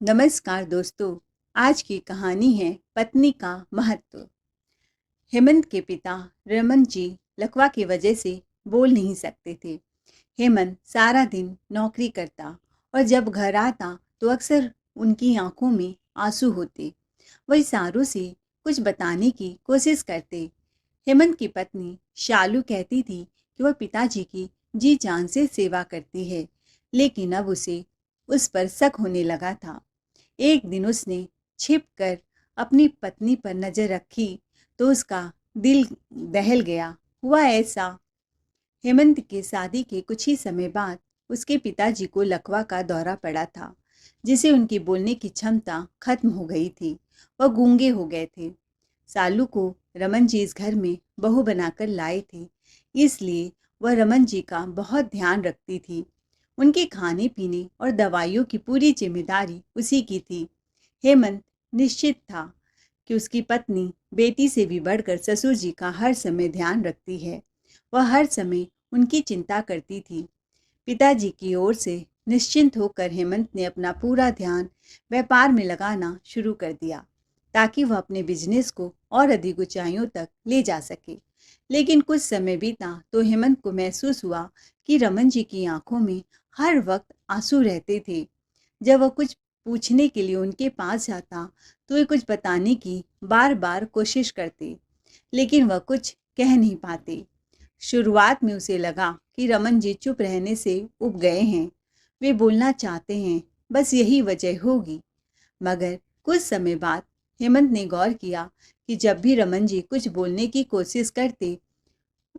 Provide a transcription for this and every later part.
नमस्कार दोस्तों। आज की कहानी है पत्नी का महत्व। हेमंत के पिता रमन जी लकवा की वजह से बोल नहीं सकते थे। हेमंत सारा दिन नौकरी करता और जब घर आता तो अक्सर उनकी आंखों में आंसू होते। वह इशारों से कुछ बताने की कोशिश करते। हेमंत की पत्नी शालू कहती थी कि वह पिताजी की जी जान से सेवा करती है, लेकिन अब उसे उस पर शक होने लगा था। एक दिन उसने छिप कर अपनी पत्नी पर नजर रखी तो उसका दिल दहल गया। हुआ ऐसा, हेमंत के शादी के कुछ ही समय बाद उसके पिताजी को लकवा का दौरा पड़ा था, जिसे उनकी बोलने की क्षमता खत्म हो गई थी। वह गूंगे हो गए थे। सालू को रमन जी इस घर में बहू बनाकर लाए थे, इसलिए वह रमन जी का बहुत ध्यान रखती थी। उनके खाने पीने और दवाइयों की पूरी जिम्मेदारी उसी की थी। हेमंत निश्चित था कि उसकी पत्नी बेटी से भी बढ़कर ससुर जी का हर समय ध्यान रखती है। वह हर समय उनकी चिंता करती थी। पिताजी की ओर से निश्चिंत होकर हेमंत ने अपना पूरा ध्यान व्यापार में लगाना शुरू कर दिया, ताकि वह अपने बिजनेस को और अधिक ऊंचाइयों तक ले जा सके। लेकिन कुछ समय बीता तो हेमंत को महसूस हुआ कि रमन जी की आंखों में हर वक्त आंसू रहते थे। जब वह कुछ पूछने के लिए उनके पास जाता तो वे कुछ बताने की बार बार कोशिश करते, लेकिन वह कुछ कह नहीं पाते। शुरुआत में उसे लगा कि रमन जी चुप रहने से उब गए हैं, वे बोलना चाहते हैं, बस यही वजह होगी। मगर कुछ समय बाद हेमंत ने गौर किया कि जब भी रमन जी कुछ बोलने की कोशिश करते,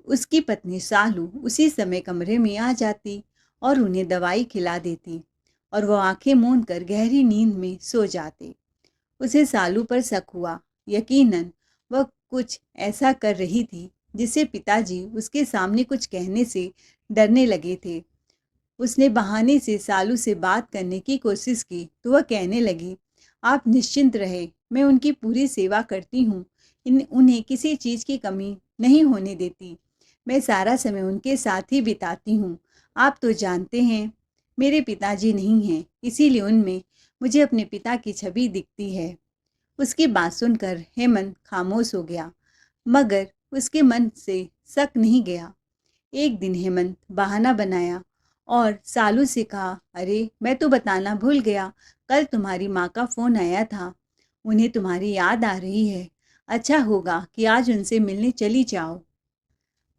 उसकी पत्नी सालू उसी समय कमरे में आ जाती और उन्हें दवाई खिला देती और वह आंखें मूंद कर गहरी नींद में सो जाते। उसे सालू पर शक हुआ। यकीनन वह कुछ ऐसा कर रही थी जिससे पिताजी उसके सामने कुछ कहने से डरने लगे थे। उसने बहाने से सालू से बात करने की कोशिश की तो वह कहने लगी, आप निश्चिंत रहे, मैं उनकी पूरी सेवा करती हूँ। उन्हें किसी चीज़ की कमी नहीं होने देती। मैं सारा समय उनके साथ ही बिताती हूँ। आप तो जानते हैं, मेरे पिताजी नहीं हैं, इसीलिए उनमें मुझे अपने पिता की छवि दिखती है। उसकी बात सुनकर हेमंत खामोश हो गया, मगर उसके मन से शक नहीं गया। एक दिन हेमंत बहाना बनाया और सालू से कहा, अरे मैं तो बताना भूल गया, कल तुम्हारी माँ का फ़ोन आया था, उन्हें तुम्हारी याद आ रही है। अच्छा होगा कि आज उनसे मिलने चली जाओ।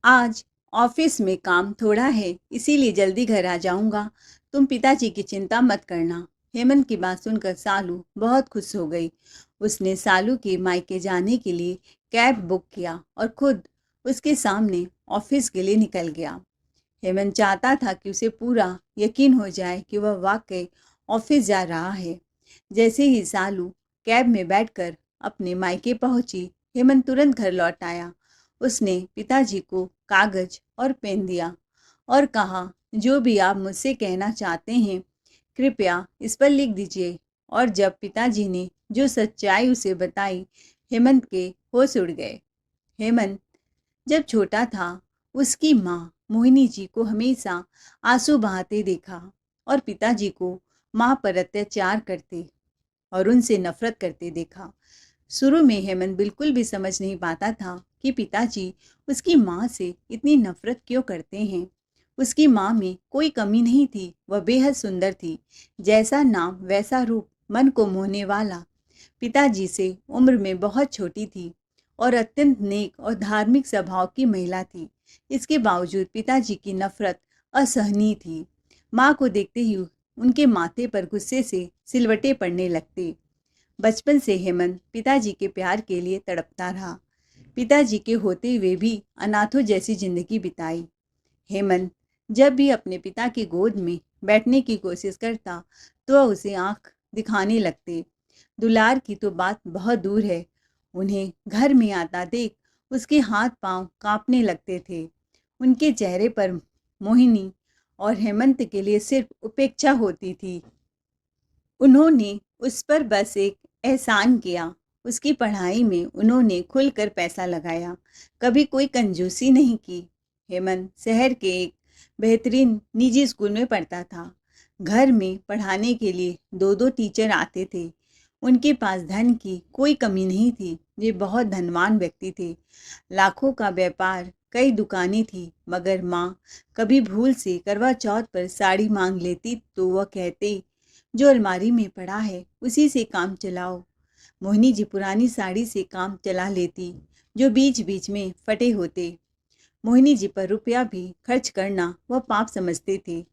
आज ऑफिस में काम थोड़ा है, इसीलिए जल्दी घर आ जाऊंगा। तुम पिताजी की चिंता मत करना। हेमंत की बात सुनकर सालू बहुत खुश हो गई। उसने सालू के मायके जाने के लिए कैब बुक किया और खुद उसके सामने ऑफिस के लिए निकल गया। हेमंत चाहता था कि उसे पूरा यकीन हो जाए कि वह वाकई ऑफिस जा रहा है। जैसे ही सालू कैब में बैठकर अपने मायके पहुंची, हेमंत तुरंत घर लौट आया। उसने पिताजी को कागज और पेन दिया और कहा, जो भी आप मुझसे कहना चाहते हैं कृपया इस पर लिख दीजिए। और जब पिताजी ने जो सच्चाई उसे बताई, हेमंत के होश उड़ गए। हेमंत जब छोटा था, उसकी माँ मोहिनी जी को हमेशा आंसू बहाते देखा और पिताजी को माँ पर अत्याचार करते और उनसे नफरत करते देखा। शुरू में हेमंत बिल्कुल भी समझ नहीं पाता था कि पिताजी उसकी माँ से इतनी नफरत क्यों करते हैं। उसकी माँ में कोई कमी नहीं थी, वह बेहद सुंदर थी। जैसा नाम वैसा रूप, मन को मोहने वाला। पिताजी से उम्र में बहुत छोटी थी और अत्यंत नेक और धार्मिक स्वभाव की महिला थी। इसके बावजूद पिताजी की नफरत असहनीय थी। माँ को देखते ही उनके माथे पर गुस्से से सिलवटे पड़ने लगते। बचपन से हेमंत पिताजी के प्यार के लिए तड़पता रहा। पिताजी के होते हुए भी अनाथों जैसी जिंदगी बिताई। हेमंत जब भी अपने पिता की गोद में बैठने की कोशिश करता तो वह उसे आंख दिखाने लगते। दुलार की तो बात बहुत दूर है, उन्हें घर में आता देख उसके हाथ पांव कांपने लगते थे। उनके चेहरे पर मोहिनी और हेमंत के लिए सिर्फ उपेक्षा होती थी। उन्होंने उस पर बस एक एहसान किया, उसकी पढ़ाई में उन्होंने खुलकर पैसा लगाया, कभी कोई कंजूसी नहीं की। हेमंत शहर के एक बेहतरीन निजी स्कूल में पढ़ता था, घर में पढ़ाने के लिए दो दो टीचर आते थे। उनके पास धन की कोई कमी नहीं थी। वे बहुत धनवान व्यक्ति थे। लाखों का व्यापार, कई दुकानें थी। मगर माँ कभी भूल से करवा चौथ पर साड़ी मांग लेती तो वह कहते, जो अलमारी में पड़ा है उसी से काम चलाओ। मोहिनी जी पुरानी साड़ी से काम चला लेती, जो बीच बीच में फटे होते। मोहिनी जी पर रुपया भी खर्च करना वह पाप समझते थे।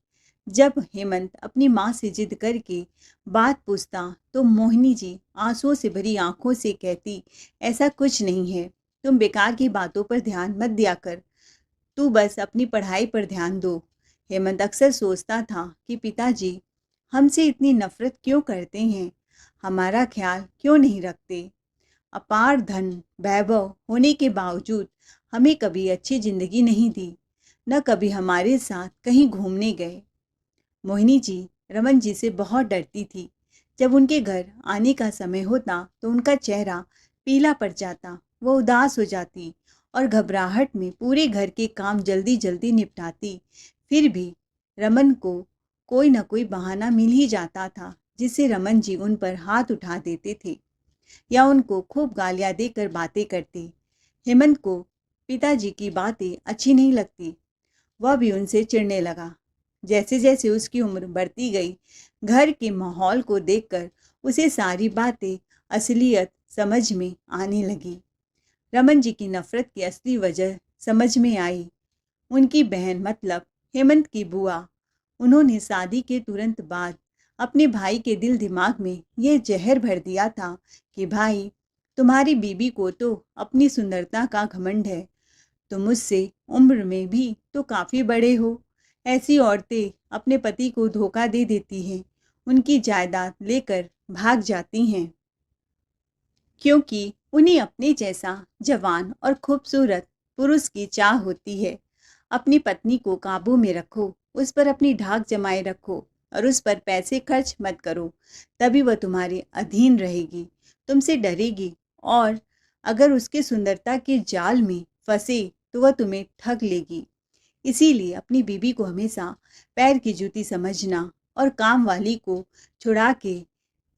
जब हेमंत अपनी माँ से जिद करके बात पूछता तो मोहिनी जी आंसुओं से भरी आंखों से कहती, ऐसा कुछ नहीं है, तुम बेकार की बातों पर ध्यान मत दिया कर, तू बस अपनी पढ़ाई पर ध्यान दो। हेमंत अक्सर सोचता था कि पिताजी हमसे इतनी नफरत क्यों करते हैं, हमारा ख्याल क्यों नहीं रखते। अपार धन वैभव होने के बावजूद हमें कभी अच्छी जिंदगी नहीं दी, न कभी हमारे साथ कहीं घूमने गए। मोहिनी जी रमन जी से बहुत डरती थी। जब उनके घर आने का समय होता तो उनका चेहरा पीला पड़ जाता, वो उदास हो जाती और घबराहट में पूरे घर के काम जल्दी जल्दी निपटाती। फिर भी रमन को कोई न कोई बहाना मिल ही जाता था, जिससे रमन जी उन पर हाथ उठा देते थे या उनको खूब गालियां देकर बातें करते। हेमंत को पिताजी की बातें अच्छी नहीं लगती। वह भी उनसे चिढ़ने लगा। जैसे जैसे उसकी उम्र बढ़ती गई, घर के माहौल को देखकर उसे सारी बातें असलियत समझ में आने लगी। रमन जी की नफरत की असली वजह समझ में आई। उनकी बहन मतलब हेमंत की बुआ, उन्होंने शादी के तुरंत बाद अपने भाई के दिल दिमाग में ये जहर भर दिया था कि भाई, तुम्हारी बीबी को तो अपनी सुंदरता का घमंड है, तुम मुझसे उम्र में भी तो काफ़ी बड़े हो। ऐसी औरतें अपने पति को धोखा दे देती हैं, उनकी जायदाद लेकर भाग जाती हैं, क्योंकि उन्हें अपने जैसा जवान और खूबसूरत पुरुष की चाह होती है। अपनी पत्नी को काबू में रखो, उस पर अपनी धाक जमाए रखो और उस पर पैसे खर्च मत करो, तभी वह तुम्हारे अधीन रहेगी, तुमसे डरेगी और अगर उसके सुंदरता के जाल में फंसे तो वह तुम्हें ठग लेगी। इसीलिए अपनी बीबी को हमेशा पैर की जूती समझना और काम वाली को छुड़ा के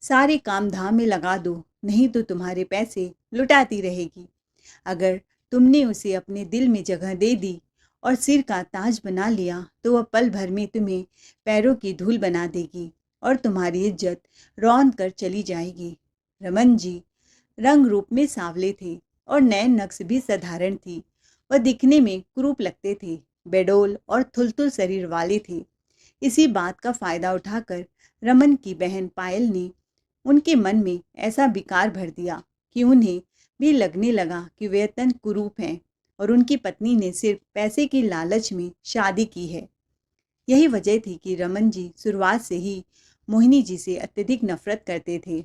सारे काम धाम में लगा दो, नहीं तो तुम्हारे पैसे लुटाती रहेगी। अगर तुमने उसे अपने दिल में जगह दे दी और सिर का ताज बना लिया तो वह पल भर में तुम्हें पैरों की धूल बना देगी और तुम्हारी इज्जत रौंद कर चली जाएगी। रमन जी रंग रूप में सांवले थे और नैन नक्श भी साधारण थी। वह दिखने में कुरूप लगते थे, बेडोल और थुलथुल शरीर वाले थे। इसी बात का फायदा उठाकर रमन की बहन पायल ने उनके मन में ऐसा विकार भर दिया कि उन्हें भी लगने लगा कि वे अत्यंत कुरूप हैं और उनकी पत्नी ने सिर्फ पैसे की लालच में शादी की है। यही वजह थी कि रमन जी शुरुआत से ही मोहिनी जी से अत्यधिक नफरत करते थे।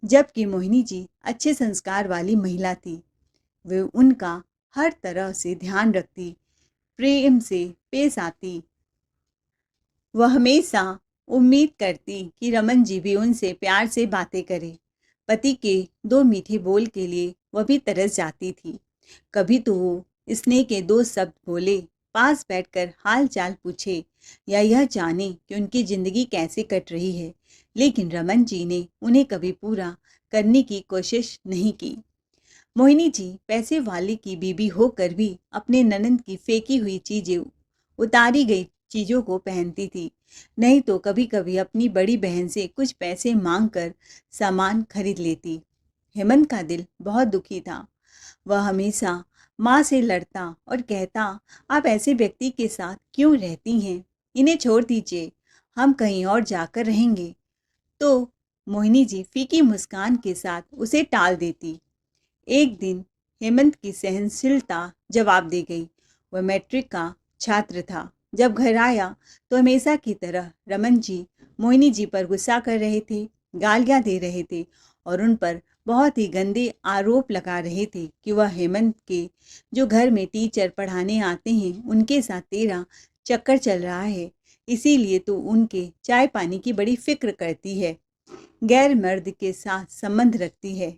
जबकि मोहिनी जी अच्छे संस्कार वाली महिला थी, वे उनका हर तरह से ध्यान रखती, प्रेम से पेश आती। वह हमेशा उम्मीद करती कि रमन जी भी उनसे प्यार से बातें करें। पति के दो मीठे बोल के लिए वह भी तरस जाती थी। कभी तो वो स्नेह के दो शब्द बोले, पास बैठकर हाल चाल पूछे या यह जाने कि उनकी जिंदगी कैसे कट रही है, लेकिन रमन जी ने उन्हें कभी पूरा करने की कोशिश नहीं की। मोहिनी जी पैसे वाले की बीबी होकर भी अपने ननंद की फेंकी हुई चीजें, उतारी गई चीजों को पहनती थी, नहीं तो कभी कभी अपनी बड़ी बहन से कुछ पैसे मांगकर सामान खरीद लेती। हेमंत का दिल बहुत दुखी था। वह हमेशा माँ से लड़ता और कहता, आप ऐसे व्यक्ति के साथ क्यों रहती हैं, इन्हें छोड़ दीजिए, हम कहीं और जाकर रहेंगे। तो मोहिनी जी फीकी मुस्कान के साथ उसे टाल देती। एक दिन हेमंत की सहनशीलता जवाब दे गई। वह मैट्रिक का छात्र था। जब घर आया तो हमेशा की तरह रमन जी मोहिनी जी पर गुस्सा कर रहे थे, गालियां दे रहे थे और उन पर बहुत ही गंदे आरोप लगा रहे थे कि वह हेमंत के जो घर में टीचर पढ़ाने आते हैं उनके साथ तेरा चक्कर चल रहा है, इसीलिए तो उनके चाय पानी की बड़ी फिक्र करती है, गैर मर्द के साथ संबंध रखती है।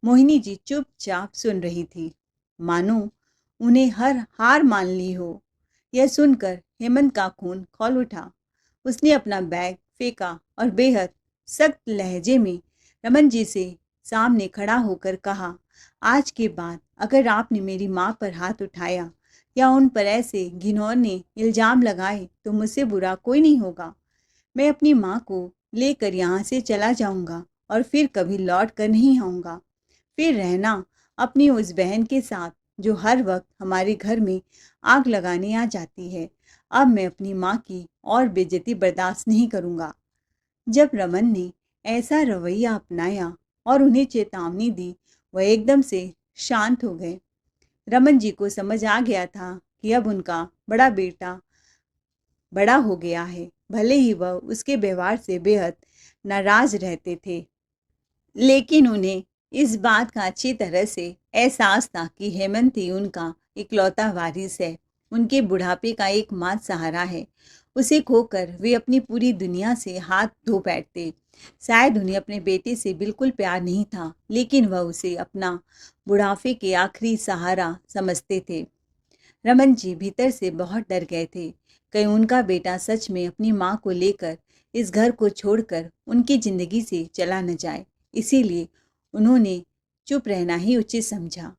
मोहिनी जी चुपचाप सुन रही थी, मानो उन्हें हर हार मान ली हो। यह सुनकर हेमंत का खून खौल उठा। उसने अपना बैग फेंका और बेहद सख्त लहजे में रमन जी से सामने खड़ा होकर कहा, आज के बाद अगर आपने मेरी माँ पर हाथ उठाया या उन पर ऐसे घिनौने इल्ज़ाम लगाए तो मुझसे बुरा कोई नहीं होगा। मैं अपनी माँ को लेकर यहाँ से चला जाऊँगा और फिर कभी लौट कर नहीं आऊँगा। फिर रहना अपनी उस बहन के साथ जो हर वक्त हमारे घर में आग लगाने आ जाती है। अब मैं अपनी माँ की और बेइज्जती बर्दाश्त नहीं करूँगा। जब रमन ने ऐसा रवैया अपनाया और उन्हें चेतावनी दी, वह एकदम से शांत हो गए। रमन जी को समझ आ गया था कि अब उनका बड़ा बेटा बड़ा हो गया है, भले ही वह उसके व्यवहार से बेहद नाराज रहते थे, लेकिन उन्हें इस बात का अच्छी तरह से एहसास था कि हेमंत ही उनका इकलौता वारिस है, उनके बुढ़ापे का एकमात्र सहारा है। उसे खोकर वे अपनी पूरी दुनिया से हाथ धो बैठते। शायद उन्हें अपने बेटे से बिल्कुल प्यार नहीं था, लेकिन वह उसे अपना बुढ़ापे के आखिरी सहारा समझते थे। रमन जी भीतर से बहुत डर गए थे, कहीं उनका बेटा सच में अपनी माँ को लेकर इस घर को छोड़कर उनकी जिंदगी से चला न जाए। इसीलिए उन्होंने चुप रहना ही उचित समझा।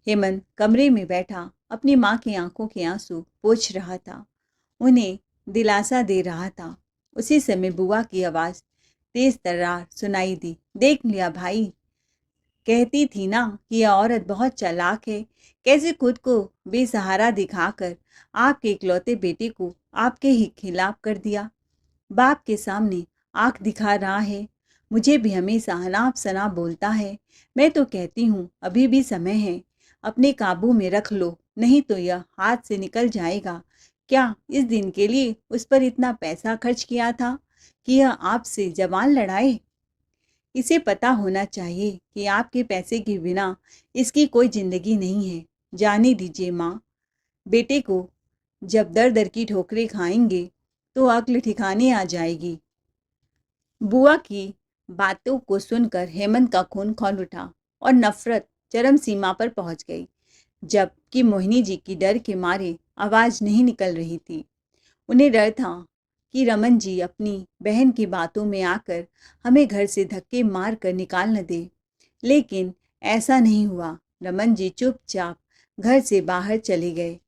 हेमंत कमरे में बैठा अपनी माँ की आंखों के आंसू पोंछ रहा था, उन्हें दिलासा दे रहा था। उसी समय बुआ की आवाज़ तेज तर्रार सुनाई दी, देख लिया भाई, कहती थी ना कि यह औरत बहुत चालाक है, कैसे खुद को बेसहारा दिखाकर आपके इकलौते बेटे को आपके ही खिलाफ कर दिया। बाप के सामने आंख दिखा रहा है, मुझे भी हमेशा अनाप शनाप बोलता है। मैं तो कहती हूँ अभी भी समय है, अपने काबू में रख लो, नहीं तो यह हाथ से निकल जाएगा। क्या इस दिन के लिए उस पर इतना पैसा खर्च किया था कि यह आपसे जबान लड़ाए? इसे पता होना चाहिए कि आपके पैसे के बिना इसकी कोई जिंदगी नहीं है। जाने दीजिए माँ, बेटे को जब दर दर की ठोकरें खाएंगे तो अक्ल ठिकाने आ जाएगी। बुआ की बातों को सुनकर हेमंत का खून खौल उठा और नफरत चरम सीमा पर पहुंच गई, जबकि मोहिनी जी की डर के मारे आवाज नहीं निकल रही थी। उन्हें डर था कि रमन जी अपनी बहन की बातों में आकर हमें घर से धक्के मार कर निकाल न दे, लेकिन ऐसा नहीं हुआ। रमन जी चुपचाप घर से बाहर चले गए।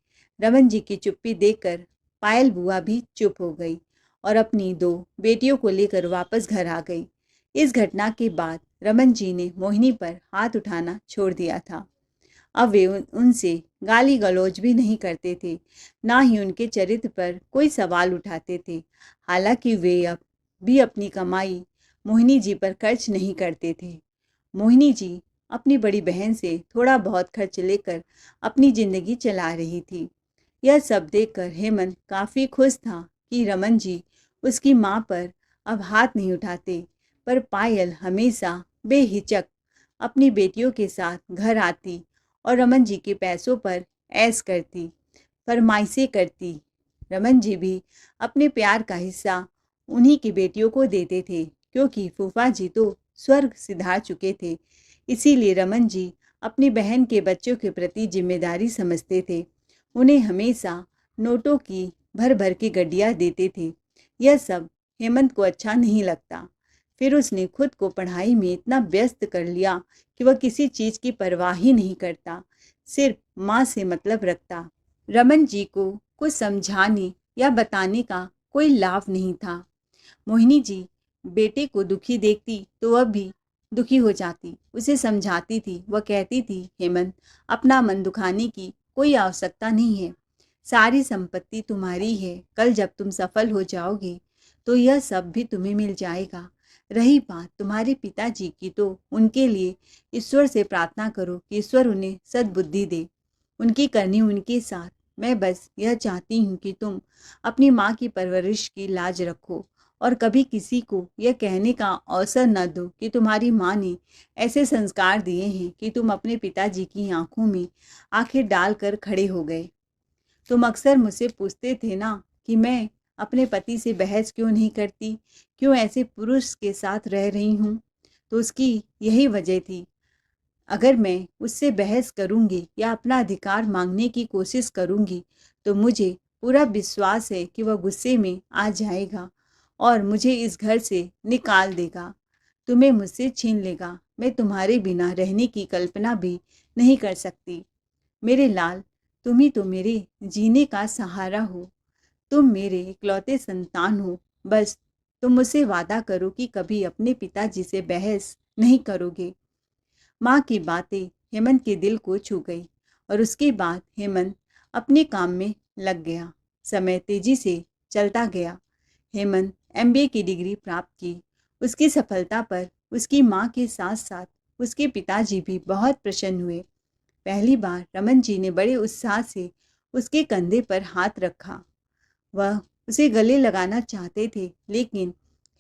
रमन जी की चुप्पी देखकर पायल बुआ भी चुप हो गई और अपनी दो बेटियों को लेकर वापस घर आ गई। इस घटना के बाद रमन जी ने मोहिनी पर हाथ उठाना छोड़ दिया था। अब वे उनसे गाली गलौज भी नहीं करते थे, ना ही उनके चरित्र पर कोई सवाल उठाते थे। हालांकि वे अब भी अपनी कमाई मोहिनी जी पर खर्च नहीं करते थे। मोहिनी जी अपनी बड़ी बहन से थोड़ा बहुत खर्च लेकर अपनी जिंदगी चला रही थी। यह सब देखकर हेमंत काफ़ी खुश था कि रमन जी उसकी माँ पर अब हाथ नहीं उठाते, पर पायल हमेशा बेहिचक अपनी बेटियों के साथ घर आती और रमन जी के पैसों पर ऐश करती, फरमाइशें करती। रमन जी भी अपने प्यार का हिस्सा उन्हीं की बेटियों को देते थे, क्योंकि फूफा जी तो स्वर्ग सिधार चुके थे। इसीलिए रमन जी अपनी बहन के बच्चों के प्रति जिम्मेदारी समझते थे। उन्हें हमेशा नोटों की भर भर के गड्डियाँ देते थे। यह सब हेमंत को अच्छा नहीं लगता। फिर उसने खुद को पढ़ाई में इतना व्यस्त कर लिया कि वह किसी चीज़ की परवाह ही नहीं करता, सिर्फ माँ से मतलब रखता। रमन जी को कुछ समझाने या बताने का कोई लाभ नहीं था। मोहिनी जी बेटे को दुखी देखती तो वह भी दुखी हो जाती, उसे समझाती थी। वह कहती थी, हेमंत, अपना मन दुखाने की कोई आवश्यकता नहीं है, सारी संपत्ति तुम्हारी है। कल जब तुम सफल हो जाओगे तो यह सब भी तुम्हें मिल जाएगा। रही बात तुम्हारे पिताजी की, तो उनके लिए ईश्वर से प्रार्थना करो कि ईश्वर उन्हें सद्बुद्धि दे। उनकी करनी उनके साथ। मैं बस यह चाहती हूँ कि तुम अपनी माँ की परवरिश की लाज रखो और कभी किसी को यह कहने का अवसर न दो कि तुम्हारी माँ ने ऐसे संस्कार दिए हैं कि तुम अपने पिताजी की आंखों में आंखें डालकर खड़े हो गए। तुम अक्सर मुझसे पूछते थे ना कि मैं अपने पति से बहस क्यों नहीं करती, क्यों ऐसे पुरुष के साथ रह रही हूँ, तो उसकी यही वजह थी। अगर मैं उससे बहस करूँगी या अपना अधिकार मांगने की कोशिश करूँगी तो मुझे पूरा विश्वास है कि वह गुस्से में आ जाएगा और मुझे इस घर से निकाल देगा, तुम्हें मुझसे छीन लेगा। मैं तुम्हारे बिना रहने की कल्पना भी नहीं कर सकती। मेरे लाल, तुम ही तो मेरे जीने का सहारा हो। तुम मेरे इकलौते संतान हो। बस तुम मुझसे वादा करो कि कभी अपने पिताजी से बहस नहीं करोगे। माँ की बातें हेमंत के दिल को छू गई और उसके बाद हेमंत अपने काम में लग गया। समय तेजी से चलता गया। हेमंत एमबीए की डिग्री प्राप्त की। उसकी सफलता पर उसकी माँ के साथ साथ उसके पिताजी भी बहुत प्रसन्न हुए। पहली बार रमन जी ने बड़े उत्साह से उसके कंधे पर हाथ रखा। वह उसे गले लगाना चाहते थे, लेकिन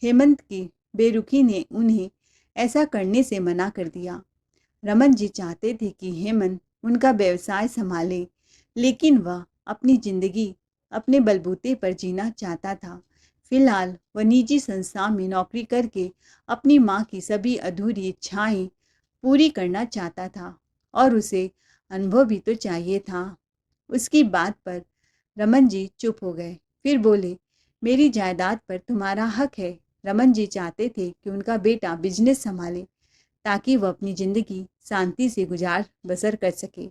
हेमंत की बेरुखी ने उन्हें ऐसा करने से मना कर दिया। रमन जी चाहते थे कि हेमंत उनका व्यवसाय संभाले, लेकिन वह अपनी जिंदगी अपने बलबूते पर जीना चाहता था। फिलहाल वह निजी संस्था में नौकरी करके अपनी माँ की सभी अधूरी इच्छाएं पूरी करना चाहता था और उसे अनुभव भी तो चाहिए था। उसकी बात पर रमन जी चुप हो गए। फिर बोले, मेरी जायदाद पर तुम्हारा हक है। रमन जी चाहते थे कि उनका बेटा बिजनेस संभाले ताकि वह अपनी ज़िंदगी शांति से गुजार बसर कर सके,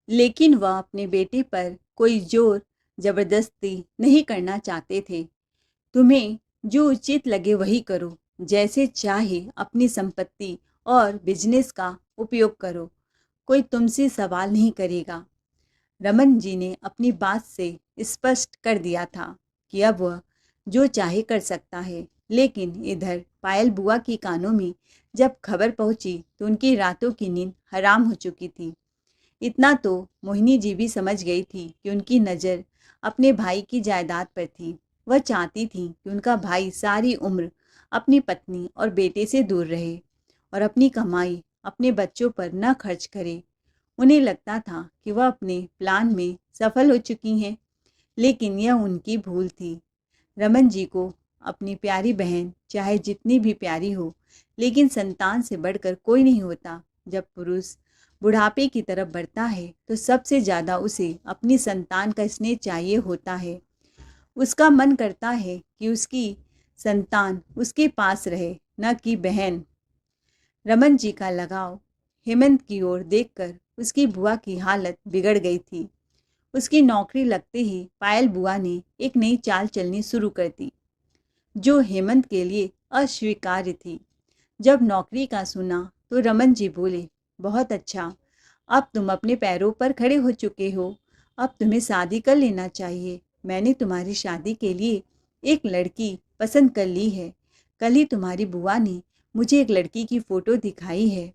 लेकिन वह अपने बेटे पर कोई जोर ज़बरदस्ती नहीं करना चाहते थे। तुम्हें जो उचित लगे वही करो, जैसे चाहे अपनी संपत्ति और बिजनेस का उपयोग करो, कोई तुमसे सवाल नहीं करेगा। रमन जी ने अपनी बात से स्पष्ट कर दिया था कि अब वह जो चाहे कर सकता है। लेकिन इधर पायल बुआ की कानों में जब खबर पहुंची तो उनकी रातों की नींद हराम हो चुकी थी। इतना तो मोहिनी जी भी समझ गई थी कि उनकी नज़र अपने भाई की जायदाद पर थी। वह चाहती थी कि उनका भाई सारी उम्र अपनी पत्नी और बेटे से दूर रहे और अपनी कमाई अपने बच्चों पर न खर्च करे। उन्हें लगता था कि वह अपने प्लान में सफल हो चुकी हैं, लेकिन यह उनकी भूल थी। रमन जी को अपनी प्यारी बहन चाहे जितनी भी प्यारी हो, लेकिन संतान से बढ़कर कोई नहीं होता। जब पुरुष बुढ़ापे की तरफ बढ़ता है तो सबसे ज़्यादा उसे अपनी संतान का स्नेह चाहिए होता है। उसका मन करता है कि उसकी संतान उसके पास रहे, न कि बहन। रमन जी का लगाव हेमंत की ओर देखकर उसकी बुआ की हालत बिगड़ गई थी। उसकी नौकरी लगते ही पायल बुआ ने एक नई चाल चलनी शुरू कर दी, जो हेमंत के लिए अस्वीकार्य थी। जब नौकरी का सुना तो रमन जी बोले, बहुत अच्छा, अब तुम अपने पैरों पर खड़े हो चुके हो। अब तुम्हें शादी कर लेना चाहिए। मैंने तुम्हारी शादी के लिए एक लड़की पसंद कर ली है। कल ही तुम्हारी बुआ ने मुझे एक लड़की की फ़ोटो दिखाई है।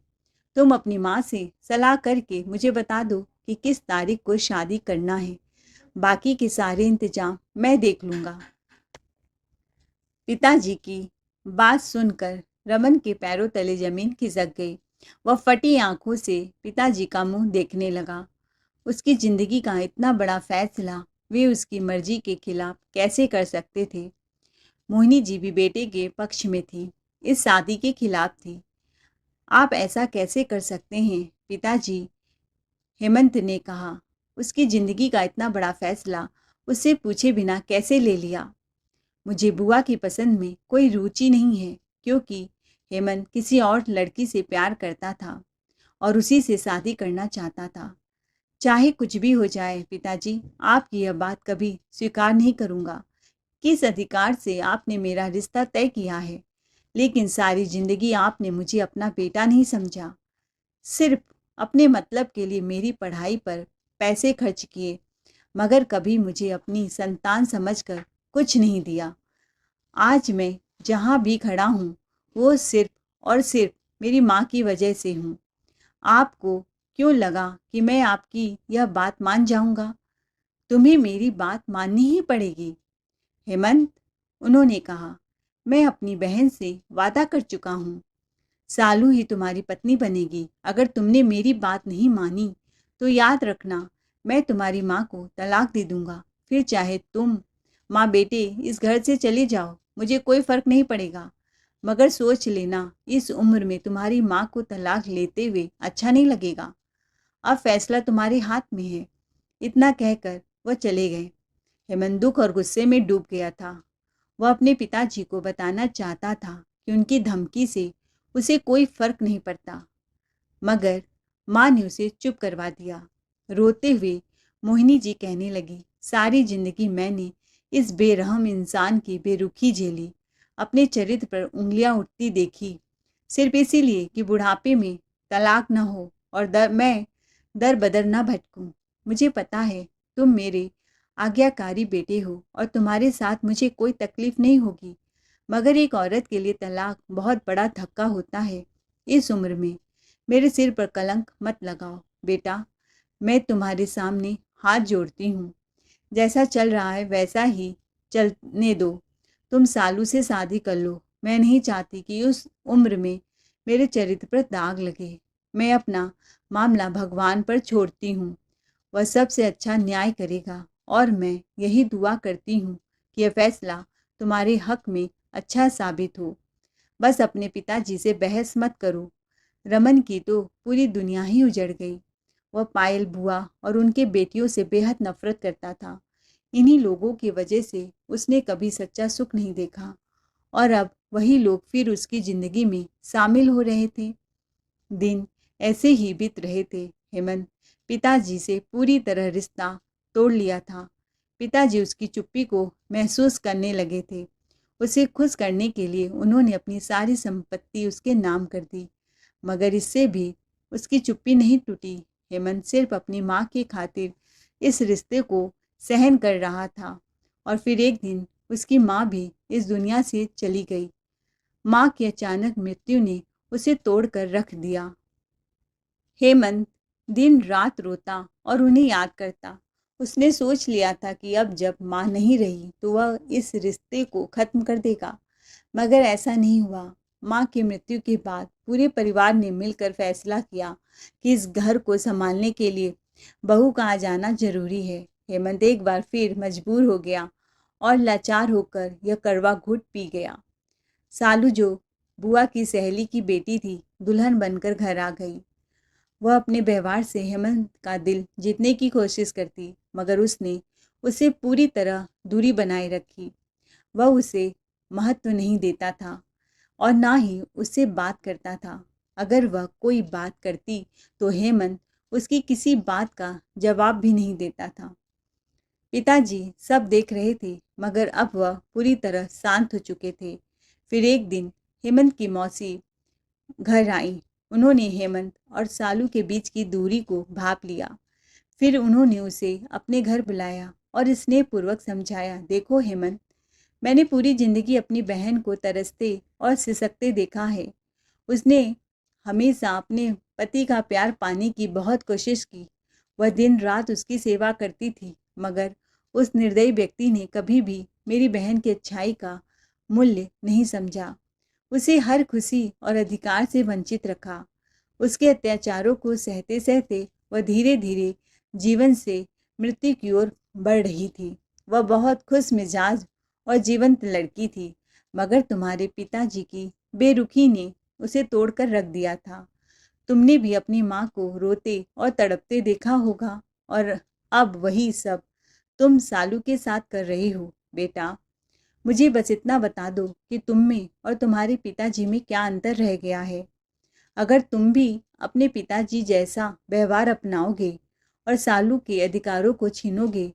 तुम अपनी माँ से सलाह करके मुझे बता दो कि किस तारीख को शादी करना है। बाकी के सारे इंतजाम मैं देख लूँगा। पिताजी की बात सुनकर रमन के पैरों तले जमीन खिसक गई। वह फटी आंखों से पिताजी का मुंह देखने लगा। उसकी जिंदगी का इतना बड़ा फैसला वे उसकी मर्जी के खिलाफ कैसे कर सकते थे। मोहिनी जी भी बेटे के पक्ष में थी, इस शादी के खिलाफ थी। आप ऐसा कैसे कर सकते हैं पिताजी, हेमंत ने कहा। उसकी जिंदगी का इतना बड़ा फैसला उससे पूछे बिना कैसे ले लिया। मुझे बुआ की पसंद में कोई रुचि नहीं है, क्योंकि हेमंत किसी और लड़की से प्यार करता था और उसी से शादी करना चाहता था। चाहे कुछ भी हो जाए पिताजी, आपकी यह बात कभी स्वीकार नहीं करूँगा। किस अधिकार से आपने मेरा रिश्ता तय किया है, लेकिन सारी जिंदगी आपने मुझे अपना बेटा नहीं समझा। सिर्फ अपने मतलब के लिए मेरी पढ़ाई पर पैसे खर्च किए, मगर कभी मुझे अपनी संतान समझकर कुछ नहीं दिया। आज मैं जहाँ भी खड़ा हूँ वो सिर्फ और सिर्फ मेरी माँ की वजह से हूँ। आपको क्यों लगा कि मैं आपकी यह बात मान जाऊँगा? तुम्हें मेरी बात माननी ही पड़ेगी। हेमंत, उन्होंने कहा, मैं अपनी बहन से वादा कर चुका हूँ। सालू ही तुम्हारी पत्नी बनेगी। अगर तुमने मेरी बात नहीं मानी तो याद रखना, मैं तुम्हारी माँ को तलाक दे दूँगा। फिर चाहे तुम माँ बेटे इस घर से चले जाओ, मुझे कोई फ़र्क नहीं पड़ेगा। मगर सोच लेना, इस उम्र में तुम्हारी माँ को तलाक लेते हुए अच्छा नहीं लगेगा। अब फैसला तुम्हारे हाथ में है। इतना कहकर वह चले गए। हेमंत दुख और गुस्से में डूब गया था। वह अपने पिताजी को बताना चाहता था कि उनकी धमकी से उसे कोई फर्क नहीं पड़ता, मगर माँ ने उसे चुप करवा दिया। रोते हुए मोहिनी जी कहने लगी, सारी जिंदगी मैंने इस बेरहम इंसान की बेरुखी झेली, अपने चरित्र पर उंगलियां उठती देखी, सिर्फ इसीलिए कि बुढ़ापे में तलाक न हो और मैं दर बदर न भटकूं। मुझे पता है तुम मेरे आज्ञाकारी बेटे हो और तुम्हारे साथ मुझे कोई तकलीफ नहीं होगी, मगर एक औरत के लिए तलाक बहुत बड़ा धक्का होता है। इस उम्र में मेरे सिर पर कलंक मत लगाओ बेटा। मैं तुम्हारे सामने हाथ जोड़ती हूँ, जैसा चल रहा है वैसा ही चलने दो। तुम सालू से शादी कर लो। मैं नहीं चाहती कि उस उम्र में मेरे चरित्र पर दाग लगे। मैं अपना मामला भगवान पर छोड़ती हूँ, वह सबसे अच्छा न्याय करेगा और मैं यही दुआ करती हूँ कि यह फैसला तुम्हारे हक में अच्छा साबित हो। बस अपने पिताजी से बहस मत करो। रमन की तो पूरी दुनिया ही उजड़ गई। वह पायल बुआ और उनके बेटियों से बेहद नफरत करता था। इन्हीं लोगों की वजह से उसने कभी सच्चा सुख नहीं देखा और अब वही लोग फिर उसकी जिंदगी में शामिल हो रहे थे। दिन ऐसे ही बीत रहे थे। हेमंत पिताजी से पूरी तरह रिश्ता तोड़ लिया था। पिताजी उसकी चुप्पी को महसूस करने लगे थे। उसे खुश करने के लिए उन्होंने अपनी सारी संपत्ति उसके नाम कर दी, मगर इससे भी उसकी चुप्पी नहीं टूटी। हेमंत सिर्फ अपनी माँ की खातिर इस रिश्ते को सहन कर रहा था और फिर एक दिन उसकी माँ भी इस दुनिया से चली गई। माँ की अचानक मृत्यु ने उसे तोड़कर रख दिया। हेमंत दिन रात रोता और उन्हें याद करता। उसने सोच लिया था कि अब जब माँ नहीं रही तो वह इस रिश्ते को खत्म कर देगा, मगर ऐसा नहीं हुआ। माँ की मृत्यु के बाद पूरे परिवार ने मिलकर फैसला किया कि इस घर को संभालने के लिए बहू का आ जाना जरूरी है। हेमंत एक बार फिर मजबूर हो गया और लाचार होकर यह कड़वा घूंट पी गया। सालू जो बुआ की सहेली की बेटी थी, दुल्हन बनकर घर आ गई। वह अपने व्यवहार से हेमंत का दिल जीतने की कोशिश करती, मगर उसने उसे पूरी तरह दूरी बनाए रखी। वह उसे महत्व नहीं देता था और ना ही उससे बात करता था। अगर वह कोई बात करती तो हेमंत उसकी किसी बात का जवाब भी नहीं देता था। पिताजी सब देख रहे थे, मगर अब वह पूरी तरह शांत हो चुके थे। फिर एक दिन हेमंत की मौसी घर आई। उन्होंने हेमंत और सालू के बीच की दूरी को भाप लिया। फिर उन्होंने उसे अपने घर बुलाया और स्नेहपूर्वक समझाया, देखो हेमंत, मैंने पूरी जिंदगी अपनी बहन को तरसते और सिसकते देखा है। उसने हमेशा अपने पति का प्यार पाने की बहुत कोशिश की। वह दिन रात उसकी सेवा करती थी, मगर उस निर्दयी व्यक्ति ने कभी भी मेरी बहन की अच्छाई का मूल्य नहीं समझा। उसे हर खुशी और अधिकार से वंचित रखा। उसके अत्याचारों को सहते सहते वह धीरे धीरे जीवन से मृत्यु की ओर बढ़ रही थी। वह बहुत खुश मिजाज और जीवंत लड़की थी, मगर तुम्हारे पिताजी की बेरुखी ने उसे तोड़कर रख दिया था। तुमने भी अपनी माँ को रोते और तड़पते देखा होगा और अब वही सब तुम सालू के साथ कर रही हो। बेटा, मुझे बस इतना बता दो कि तुम में और तुम्हारे पिताजी में क्या अंतर रह गया है। अगर तुम भी अपने पिताजी जैसा व्यवहार अपनाओगे और सालू के अधिकारों को छीनोगे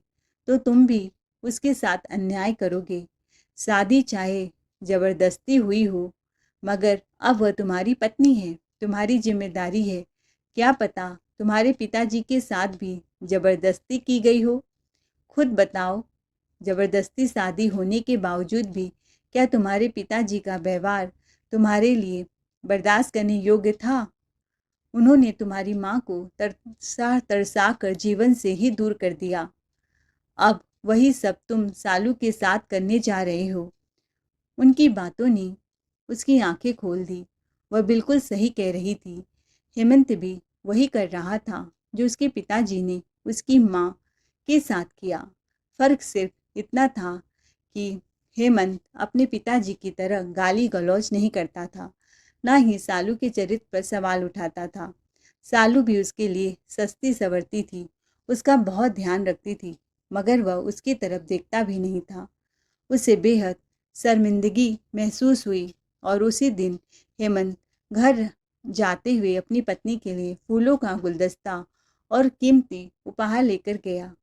तो तुम भी उसके साथ अन्याय करोगे। शादी चाहे जबरदस्ती हुई हो, मगर अब वह तुम्हारी पत्नी है, तुम्हारी जिम्मेदारी है। क्या पता तुम्हारे पिताजी के साथ भी जबरदस्ती की गई हो। खुद बताओ, जबरदस्ती शादी होने के बावजूद भी क्या तुम्हारे पिताजी का व्यवहार तुम्हारे लिए बर्दाश्त करने योग्य था। उन्होंने तुम्हारी माँ को तरसा तरसा कर जीवन से ही दूर कर दिया। अब वही सब तुम सालू के साथ करने जा रहे हो। उनकी बातों ने उसकी आंखें खोल दी। वह बिल्कुल सही कह रही थी। हेमंत भी वही कर रहा था जो उसके पिताजी ने उसकी माँ के साथ किया। फर्क सिर्फ इतना था कि हेमंत अपने पिताजी की तरह गाली गलौज नहीं करता था, ना ही सालू के चरित्र पर सवाल उठाता था। सालू भी उसके लिए सस्ती सवरती थी, उसका बहुत ध्यान रखती थी, मगर वह उसकी तरफ देखता भी नहीं था। उसे बेहद शर्मिंदगी महसूस हुई और उसी दिन हेमंत घर जाते हुए अपनी पत्नी के लिए फूलों का गुलदस्ता और कीमती उपहार लेकर गया।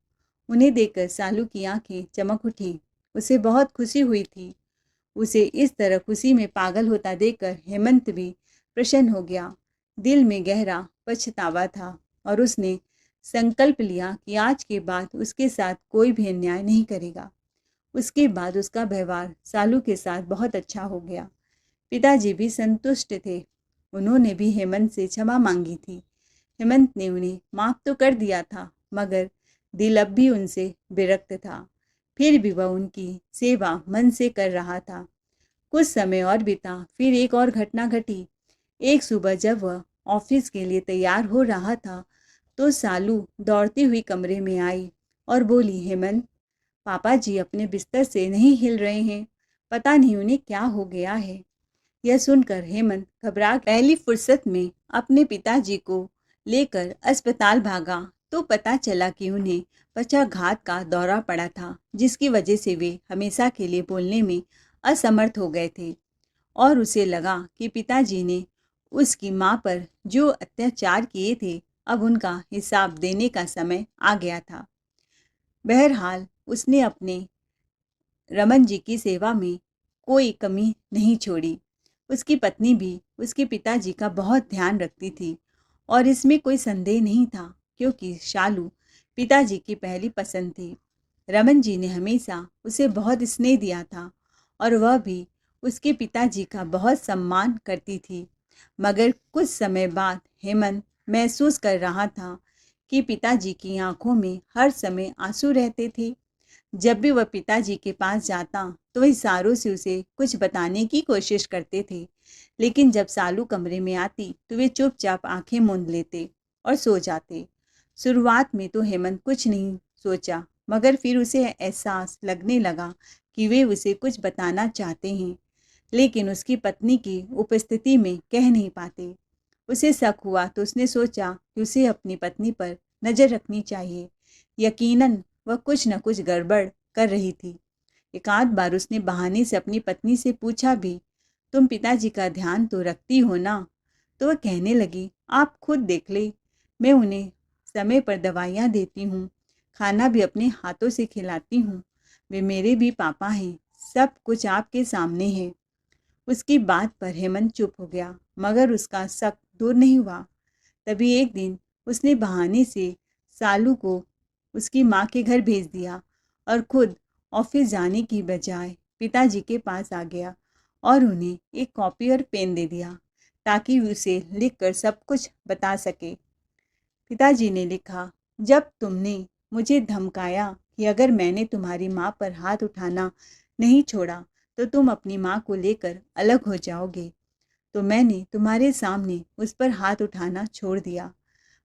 उन्हें देखकर सालू की आंखें चमक उठी। उसे बहुत खुशी हुई थी। उसे इस तरह खुशी में पागल होता देखकर हेमंत भी प्रसन्न हो गया। दिल में गहरा पछतावा था और उसने संकल्प लिया कि आज के बाद उसके साथ कोई भी अन्याय नहीं करेगा। उसके बाद उसका व्यवहार सालू के साथ बहुत अच्छा हो गया। पिताजी भी संतुष्ट थे। उन्होंने भी हेमंत से क्षमा मांगी थी। हेमंत ने उन्हें माफ तो कर दिया था, मगर दिल अब भी उनसे विरक्त था। फिर भी वह उनकी सेवा मन से कर रहा था। कुछ समय और बीता, फिर एक और घटना घटी। एक सुबह जब वह ऑफिस के लिए तैयार हो रहा था, तो सालू दौड़ती हुई कमरे में आई और बोली, हेमंत, पापा जी अपने बिस्तर से नहीं हिल रहे हैं। पता नहीं उन्हें क्या हो गया है। यह सुनकर हेमंत घबरा पहली फुर्सत में अपने पिताजी को लेकर अस्पताल भागा, तो पता चला कि उन्हें पक्षाघात का दौरा पड़ा था, जिसकी वजह से वे हमेशा के लिए बोलने में असमर्थ हो गए थे। और उसे लगा कि पिताजी ने उसकी माँ पर जो अत्याचार किए थे, अब उनका हिसाब देने का समय आ गया था। बहरहाल उसने अपने रमन जी की सेवा में कोई कमी नहीं छोड़ी। उसकी पत्नी भी उसके पिताजी का बहुत ध्यान रखती थी और इसमें कोई संदेह नहीं था, क्योंकि शालू पिताजी की पहली पसंद थी। रमन जी ने हमेशा उसे बहुत स्नेह दिया था और वह भी उसके पिताजी का बहुत सम्मान करती थी। मगर कुछ समय बाद हेमंत महसूस कर रहा था कि पिताजी की आंखों में हर समय आंसू रहते थे। जब भी वह पिताजी के पास जाता तो वह इशारों से उसे कुछ बताने की कोशिश करते थे, लेकिन जब सालू कमरे में आती तो वे चुपचाप आंखें मूंद लेते और सो जाते। शुरुआत में तो हेमंत कुछ नहीं सोचा, मगर फिर उसे एहसास लगने लगा कि वे उसे कुछ बताना चाहते हैं, लेकिन उसकी पत्नी की उपस्थिति में कह नहीं पाते। उसे शक हुआ तो उसने सोचा कि उसे अपनी पत्नी पर नज़र रखनी चाहिए। यकीनन वह कुछ न कुछ गड़बड़ कर रही थी। एक आध बार उसने बहाने से अपनी पत्नी से पूछा भी, तुम पिताजी का ध्यान तो रखती हो ना? तो वह कहने लगी, आप खुद देख ले, मैं उन्हें समय पर दवाइयाँ देती हूँ, खाना भी अपने हाथों से खिलाती हूँ। वे मेरे भी पापा हैं, सब कुछ आपके सामने है। उसकी बात पर हेमंत चुप हो गया, मगर उसका शक दूर नहीं हुआ। तभी एक दिन उसने बहाने से सालू को उसकी माँ के घर भेज दिया और खुद ऑफिस जाने की बजाय पिताजी के पास आ गया और उन्हें एक कॉपी और पेन दे दिया, ताकि उसे लिखकर सब कुछ बता सके। पिताजी ने लिखा, जब तुमने मुझे धमकाया कि अगर मैंने तुम्हारी माँ पर हाथ उठाना नहीं छोड़ा तो तुम अपनी माँ को लेकर अलग हो जाओगे, तो मैंने तुम्हारे सामने उस पर हाथ उठाना छोड़ दिया।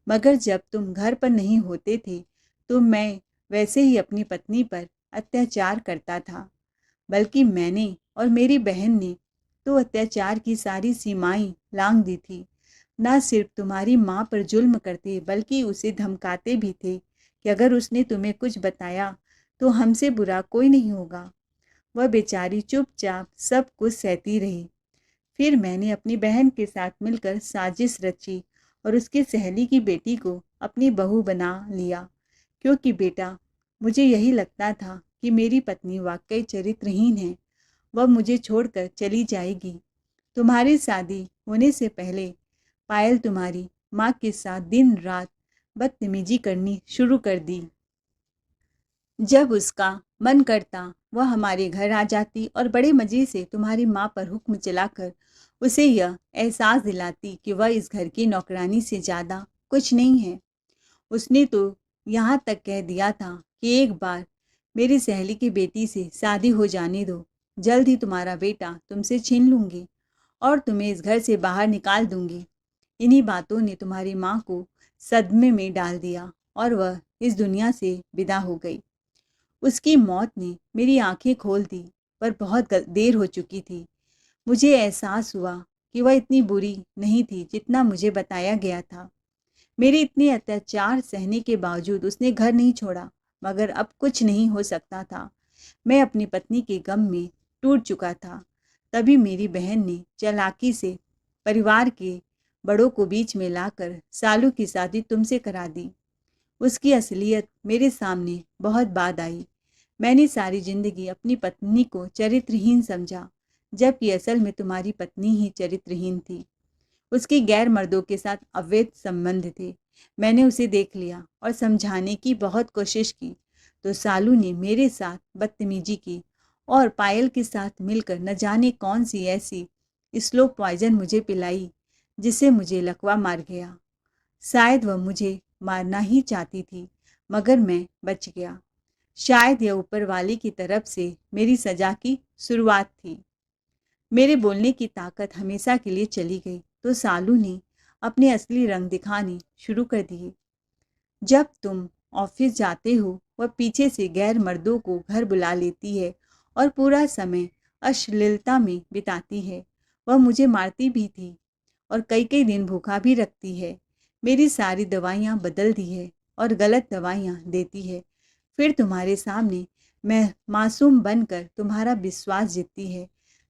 मगर जब तुम घर पर नहीं होते थे तो मैं वैसे ही अपनी पत्नी पर अत्याचार करता था। बल्कि मैंने और मेरी बहन ने तो अत्याचार की सारी सीमाएं लांघ दी थी। ना सिर्फ तुम्हारी माँ पर जुल्म करते, बल्कि उसे धमकाते भी थे कि अगर उसने तुम्हें कुछ बताया तो हमसे बुरा कोई नहीं होगा। वह बेचारी चुपचाप सब कुछ सहती रही। फिर मैंने अपनी बहन के साथ मिलकर साजिश रची और उसकी सहेली की बेटी को अपनी बहू बना लिया, क्योंकि बेटा, मुझे यही लगता था कि मेरी पत्नी वाकई चरित्रहीन है, वह मुझे छोड़कर चली जाएगी। तुम्हारी शादी होने से पहले पायल तुम्हारी माँ के साथ दिन रात बदतमीजी करनी शुरू कर दी। जब उसका मन करता वह हमारे घर आ जाती और बड़े मज़े से तुम्हारी माँ पर हुक्म चलाकर उसे यह एहसास दिलाती कि वह इस घर की नौकरानी से ज़्यादा कुछ नहीं है। उसने तो यहाँ तक कह दिया था कि एक बार मेरी सहेली की बेटी से शादी हो जाने दो, जल्द ही तुम्हारा बेटा तुमसे छीन लूँगी और तुम्हें इस घर से बाहर निकाल दूँगी। इन्हीं बातों ने तुम्हारी माँ को सदमे में डाल दिया और वह इस दुनिया से विदा हो गई। उसकी मौत ने मेरी आंखें खोल दी, पर बहुत देर हो चुकी थी। मुझे एहसास हुआ कि वह इतनी बुरी नहीं थी जितना मुझे बताया गया था। मेरे इतने अत्याचार सहने के बावजूद उसने घर नहीं छोड़ा, मगर अब कुछ नहीं हो सकता था। मैं अपनी पत्नी के गम में टूट चुका था। तभी मेरी बहन ने चालाकी से परिवार के बड़ों को बीच में लाकर सालू की शादी तुमसे करा दी। उसकी असलियत मेरे सामने बहुत बाद आई। मैंने सारी जिंदगी अपनी पत्नी को चरित्रहीन समझा, जबकि असल में तुम्हारी पत्नी ही चरित्रहीन थी। उसके गैर मर्दों के साथ अवैध संबंध थे। मैंने उसे देख लिया और समझाने की बहुत कोशिश की, तो सालू ने मेरे साथ बदतमीजी की और पायल के साथ मिलकर न जाने कौन सी ऐसी स्लो पॉइजन मुझे पिलाई जिससे मुझे लकवा मार गया। शायद वह मुझे मारना ही चाहती थी, मगर मैं बच गया। शायद यह ऊपर वाले की तरफ से मेरी सजा की शुरुआत थी। मेरे बोलने की ताकत हमेशा के लिए चली गई तो सालू ने अपने असली रंग दिखाने शुरू कर दिए। जब तुम ऑफिस जाते हो वह पीछे से गैर मर्दों को घर बुला लेती है और पूरा समय अश्लीलता में बिताती है। वह मुझे मारती भी थी और कई कई दिन भूखा भी रखती है। मेरी सारी दवाइयाँ बदल दी है और गलत दवाइयाँ देती है। फिर तुम्हारे सामने मैं मासूम बनकर तुम्हारा विश्वास जीतती है,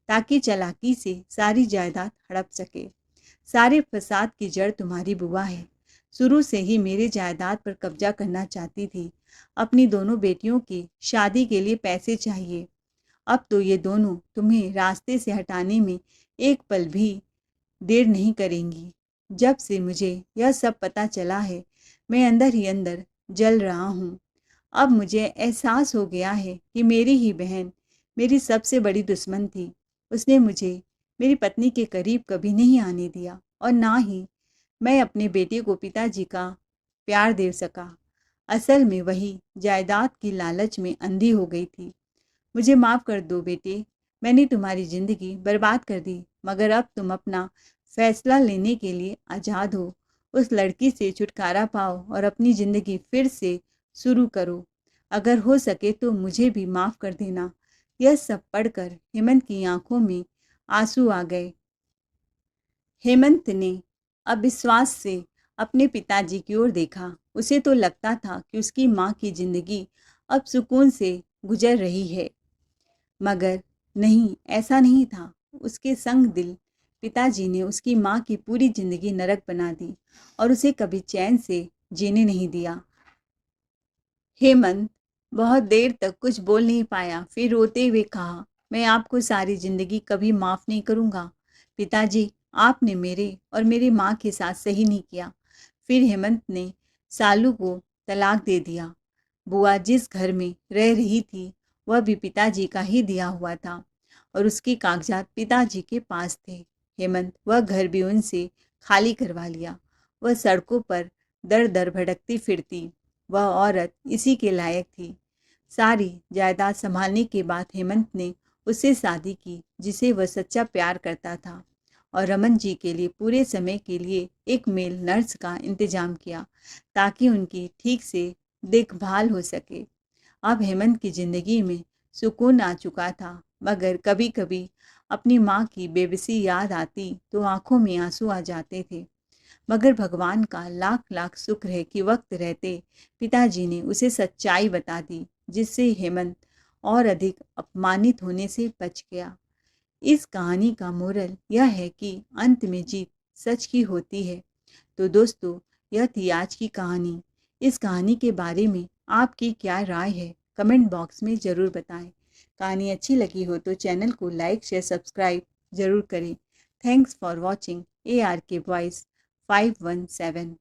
ताकि चालाकी से सारी जायदाद हड़प सके। सारे फसाद की जड़ तुम्हारी बुआ है। शुरू से ही मेरे जायदाद पर कब्जा करना चाहती थी। अपनी दोनों बेटियों की शादी के लिए पैसे चाहिए। अब तो ये दोनों तुम्हें रास्ते से हटाने में एक पल भी देर नहीं करेंगी। जब से मुझे यह सब पता चला है, मैं अंदर ही अंदर जल रहा हूँ। अब मुझे एहसास हो गया है कि मेरी ही बहन मेरी सबसे बड़ी दुश्मन थी। उसने मुझे मेरी पत्नी के करीब कभी नहीं आने दिया और ना ही मैं अपने बेटे को पिताजी का प्यार दे सका। असल में वही जायदाद की लालच में अंधी हो गई थी। मुझे माफ़ कर दो बेटे, मैंने तुम्हारी ज़िंदगी बर्बाद कर दी, मगर अब तुम अपना फैसला लेने के लिए आज़ाद हो। उस लड़की से छुटकारा पाओ और अपनी ज़िंदगी फिर से शुरू करो। अगर हो सके तो मुझे भी माफ़ कर देना। यह सब पढ़कर हेमंत की आंखों में आंसू आ गए। हेमंत ने अविश्वास से अपने पिताजी की ओर देखा। उसे तो लगता था कि उसकी माँ की ज़िंदगी अब सुकून से गुजर रही है, मगर नहीं, ऐसा नहीं था। उसके संग दिल पिताजी ने उसकी माँ की पूरी ज़िंदगी नरक बना दी और उसे कभी चैन से जीने नहीं दिया। हेमंत बहुत देर तक कुछ बोल नहीं पाया, फिर रोते हुए कहा, मैं आपको सारी ज़िंदगी कभी माफ़ नहीं करूँगा। पिताजी, आपने मेरे और मेरी माँ के साथ सही नहीं किया। फिर हेमंत ने सालू को तलाक दे दिया। बुआ जिस घर में रह रही थी वह भी पिताजी का ही दिया हुआ था और उसके कागजात पिताजी के पास थे। हेमंत वह घर भी उनसे खाली करवा लिया। वह सड़कों पर दर दर भटकती फिरती। वह औरत इसी के लायक थी। सारी जायदाद संभालने के बाद हेमंत ने उससे शादी की जिसे वह सच्चा प्यार करता था और रमन जी के लिए पूरे समय के लिए एक मेल नर्स का इंतजाम किया ताकि उनकी ठीक से देखभाल हो सके। अब हेमंत की ज़िंदगी में सुकून आ चुका था, मगर कभी कभी अपनी माँ की बेबसी याद आती तो आंखों में आंसू आ जाते थे। मगर भगवान का लाख लाख शुक्र है कि वक्त रहते पिताजी ने उसे सच्चाई बता दी, जिससे हेमंत और अधिक अपमानित होने से बच गया। इस कहानी का मोरल यह है कि अंत में जीत सच की होती है। तो दोस्तों, यह थी आज की कहानी। इस कहानी के बारे में आपकी क्या राय है, कमेंट बॉक्स में ज़रूर बताएं। कहानी अच्छी लगी हो तो चैनल को लाइक शेयर सब्सक्राइब ज़रूर करें। Thanks for watching ARK voice 517।